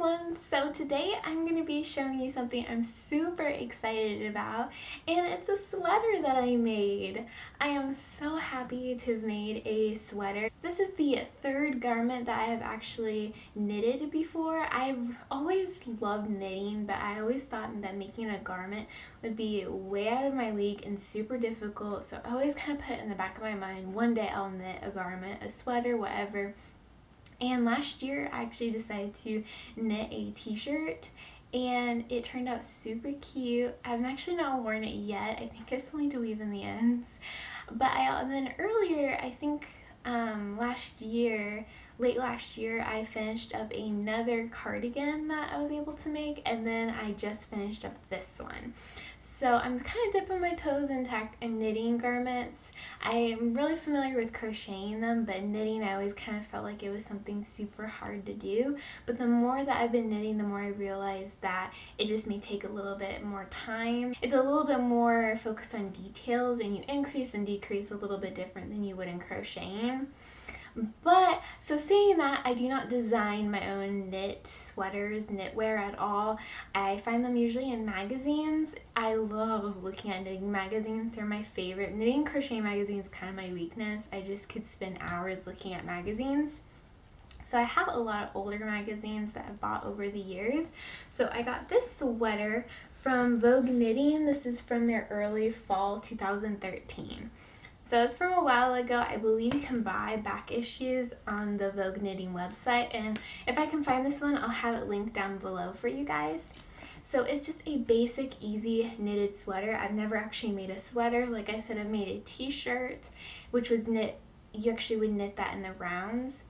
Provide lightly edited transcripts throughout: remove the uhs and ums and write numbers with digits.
everyone! So today I'm going to be showing you something I'm super excited about, and it's a sweater that I made. I am so happy to have made a sweater. This is the third garment that I have actually knitted before. I've always loved knitting, but I always thought that making a garment would be way out of my league and super difficult, so I always kind of put in the back of my mind, one day I'll knit a garment, a sweater, whatever. And last year I actually decided to knit a t-shirt and it turned out super cute. I've actually not worn it yet. I think I still need to weave in the ends. But then earlier, I think late last year, I finished up another cardigan that I was able to make, and then I just finished up this one. So I'm kind of dipping my toes in knitting garments. I am really familiar with crocheting them, but knitting I always kind of felt like it was something super hard to do. But the more that I've been knitting, the more I realized that it just may take a little bit more time. It's a little bit more focused on details, and you increase and decrease a little bit different than you would in crocheting. But, so saying that, I do not design my own knit sweaters, knitwear at all. I find them usually in magazines. I love looking at knitting magazines. They're my favorite. Knitting and crochet magazines is kind of my weakness. I just could spend hours looking at magazines. So I have a lot of older magazines that I've bought over the years. So I got this sweater from Vogue Knitting. This is from their early fall 2013. So it's from a while ago. I believe you can buy back issues on the Vogue Knitting website, and if I can find this one, I'll have it linked down below for you guys. So it's just a basic, easy knitted sweater. I've never actually made a sweater. Like I said, I've made a t-shirt, which was knit. You actually would knit that in the rounds.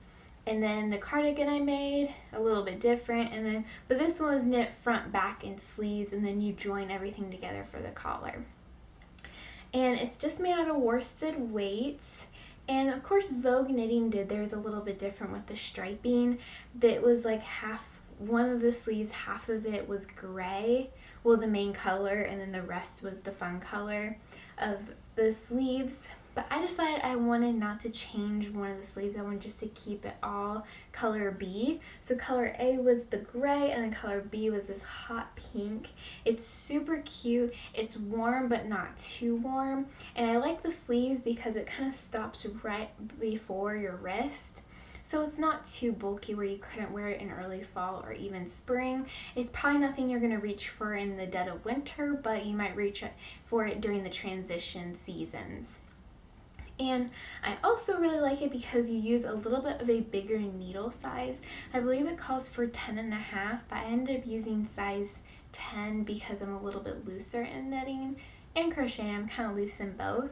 And then the cardigan I made, a little bit different, but this one was knit front, back, and sleeves, and then you join everything together for the collar. And it's just made out of worsted weights. And of course Vogue Knitting did theirs a little bit different with the striping. That was like one of the sleeves, half of it was gray, well, the main color, and then the rest was the fun color of the sleeves. But I decided I wanted not to change one of the sleeves. I wanted just to keep it all color B. So color A was the gray, and then color B was this hot pink. It's super cute. It's warm, but not too warm. And I like the sleeves because it kind of stops right before your wrist. So it's not too bulky where you couldn't wear it in early fall or even spring. It's probably nothing you're going to reach for in the dead of winter, but you might reach for it during the transition seasons. And I also really like it because you use a little bit of a bigger needle size. I believe it calls for 10.5, but I ended up using size 10 because I'm a little bit looser in knitting and crochet. I'm kind of loose in both.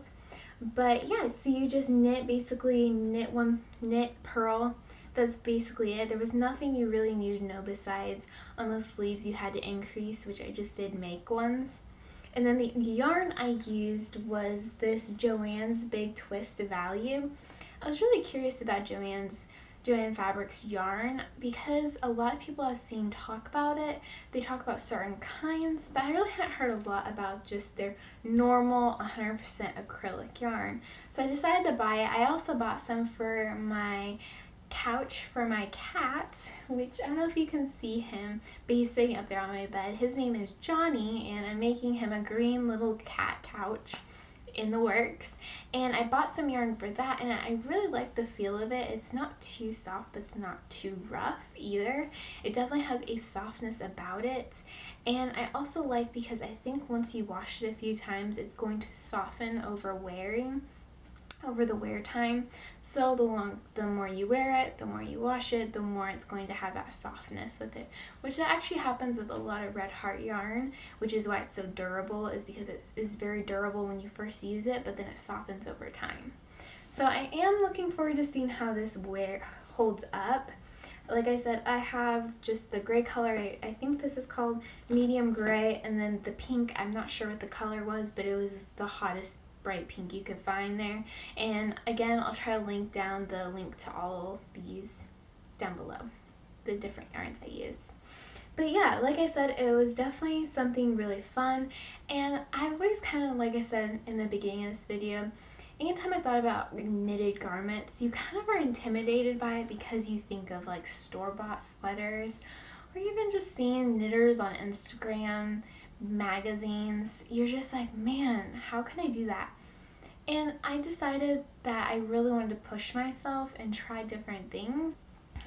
But yeah, so you just basically knit, purl. That's basically it. There was nothing you really needed to know besides on the sleeves you had to increase, which I just did make ones. And then the yarn I used was this Joann's Big Twist Value. I was really curious about Joann Fabrics yarn because a lot of people I've seen talk about it. They talk about certain kinds, but I really hadn't heard a lot about just their normal 100% acrylic yarn. So I decided to buy it. I also bought some for my couch for my cat, which I don't know if you can see him, but he's sitting up there on my bed. His name is Johnny, and I'm making him a green little cat couch in the works. And I bought some yarn for that, and I really like the feel of it. It's not too soft, but it's not too rough either. It definitely has a softness about it. And I also like because I think once you wash it a few times, it's going to soften over the wear time. So the more you wear it, the more you wash it, the more it's going to have that softness with it, which actually happens with a lot of Red Heart yarn, which is why it's so durable, is because it is very durable when you first use it, but then it softens over time. So I am looking forward to seeing how this holds up. Like I said, I have just the gray color. I think this is called Medium Gray, and then the pink, I'm not sure what the color was, but it was the hottest bright pink you could find there. And again, I'll try to link down the link to all these down below, the different yarns I use. But yeah, like I said, it was definitely something really fun, and I've always kind of, like I said in the beginning of this video, anytime I thought about knitted garments, you kind of are intimidated by it because you think of like store-bought sweaters or even just seeing knitters on Instagram, magazines, you're just like, man, how can I do that? And I decided that I really wanted to push myself and try different things.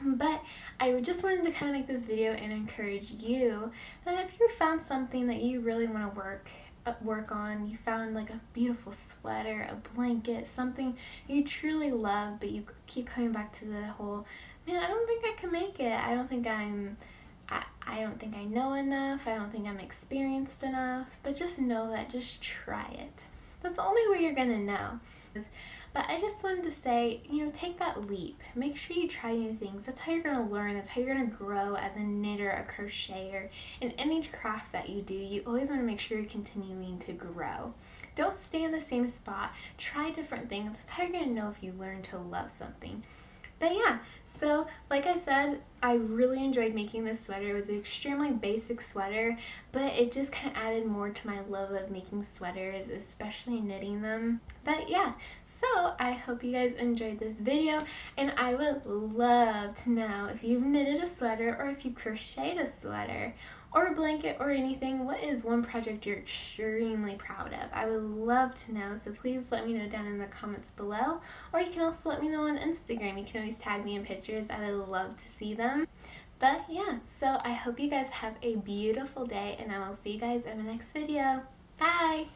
But I just wanted to kind of make this video and encourage you that if you found something that you really want to work on, you found like a beautiful sweater, a blanket, something you truly love, but you keep coming back to the whole, man, I don't think I can make it. I don't think I know enough. I don't think I'm experienced enough. But just know that, just try it. That's the only way you're gonna know. But I just wanted to say, take that leap. Make sure you try new things. That's how you're going to learn. That's how you're going to grow as a knitter, a crocheter. In any craft that you do, you always want to make sure you're continuing to grow. Don't stay in the same spot. Try different things. That's how you're going to know if you learn to love something. But yeah, so like I said, I really enjoyed making this sweater. It was an extremely basic sweater, but it just kind of added more to my love of making sweaters, especially knitting them. But yeah, so I hope you guys enjoyed this video, and I would love to know if you've knitted a sweater or if you crocheted a sweater or a blanket or anything. What is one project you're extremely proud of? I would love to know, so please let me know down in the comments below, or you can also let me know on Instagram. You can always tag me in pictures. I would love to see them. But yeah, so I hope you guys have a beautiful day, and I will see you guys in the next video. Bye!